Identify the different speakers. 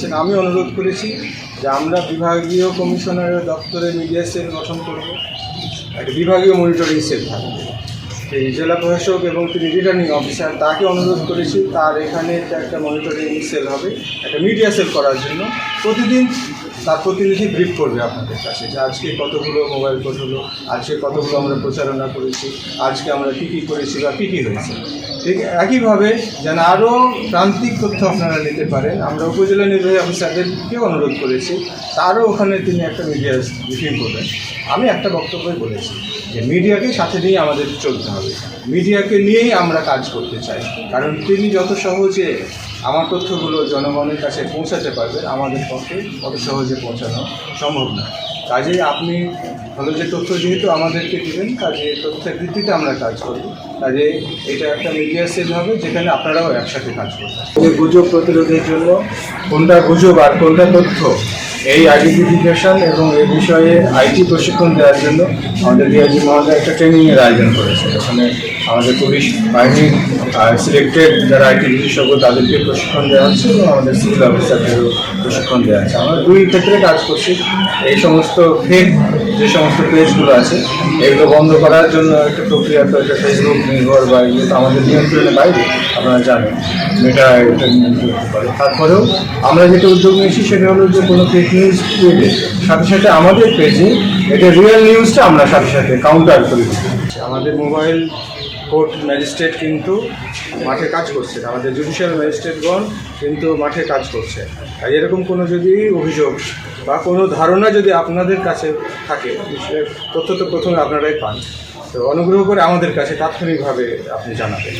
Speaker 1: করেছেন। আমি অনুরোধ করেছি যে আমরা বিভাগীয় কমিশনারের দপ্তরে মিডিয়া সেল গঠন করব, একটা বিভাগীয় মনিটরিং সেল থাকবে। এই জেলা প্রশাসক এবং তিনি রিটার্নিং অফিসার তাকে অনুরোধ করেছি তার এখানে একটা মনিটরিং সেল হবে, একটা মিডিয়া সেল করার জন্য। প্রতিদিন তার প্রতিনিধি ব্রিফ করবে আপনাদের কাছে যে আজকে কতগুলো মোবাইল কোড হলো, আজকে কতগুলো আমরা প্রচারণা করেছি, আজকে আমরা কী কী করেছি বা কী কী হয়েছে। ঠিক একইভাবে যেন আরও প্রান্তিক তথ্য আপনারা নিতে পারেন, আমরা উপজেলা নির্বাহী অফিসারদেরকেও অনুরোধ করেছি তারও ওখানে তিনি একটা মিডিয়া ব্রিফিং করবেন। আমি একটা বক্তব্যই বলেছি যে মিডিয়াকে সাথে নিয়ে আমাদের চলতে হবে, মিডিয়াকে নিয়েই আমরা কাজ করতে চাই, কারণ তিনি যত সহজে আমার তথ্যগুলো জনগণের কাছে পৌঁছাতে পারবেন আমাদের পক্ষে অত সহজে পৌঁছানো সম্ভব না। কাজেই আপনি হলো যে তথ্য যেহেতু আমাদেরকে দেবেন, কাজে তথ্যের ভিত্তিতে আমরা কাজ করব। কাজে এটা একটা মিডিয়া সেল হবে যেখানে আপনারাও একসাথে কাজ করবেন। গুজব প্রতিরোধের জন্য কোনটা গুজব আর কোনটা তথ্য এই আইডেন্টিফিকেশন এবং এই বিষয়ে আইটি প্রশিক্ষণ দেওয়ার জন্য আমাদের ডিআইজি মহোদয় একটা ট্রেনিংয়ের আয়োজন করেছে। ওখানে আমাদের পুলিশ বাহিনীর সিলেক্টেড যারা আইটি বিশেষজ্ঞ তাদেরকে প্রশিক্ষণ দেওয়া হচ্ছে এবং আমাদের সিভিল অফিসারদেরও প্রশিক্ষণ দেওয়া হচ্ছে। আমরা দুই ক্ষেত্রে কাজ করছি। এই সমস্ত ফেক যে সমস্ত পেজগুলো আছে এগুলো বন্ধ করার জন্য একটা প্রক্রিয়া তো একটা ফেসবুক নির্ভর বা এগুলো তো আমাদের নিয়ন্ত্রণের বাইরে, আপনারা জানেন এটা নিয়ন্ত্রণ করতে পারে। তারপরেও আমরা যেটা উদ্যোগ নিয়েছি সেটা হলো যে কোনো ফেক নিউজ পেলে সাথে সাথে আমাদের পেজে এটা রিয়েল নিউজটা আমরা সাথে সাথে কাউন্টার করে দিতে। আমাদের মোবাইল কোর্ট ম্যাজিস্ট্রেট কিন্তু মাঠে কাজ করছে, আমাদের জুডিশিয়াল ম্যাজিস্ট্রেটগণ কিন্তু মাঠে কাজ করছে। আর এরকম কোনো যদি অভিযোগ বা কোনো ধারণা যদি আপনাদের কাছে থাকে, তথ্য তো প্রথমে আপনারাই পান, তো অনুগ্রহ করে আমাদের কাছে তাৎক্ষণিকভাবে আপনি জানাবেন।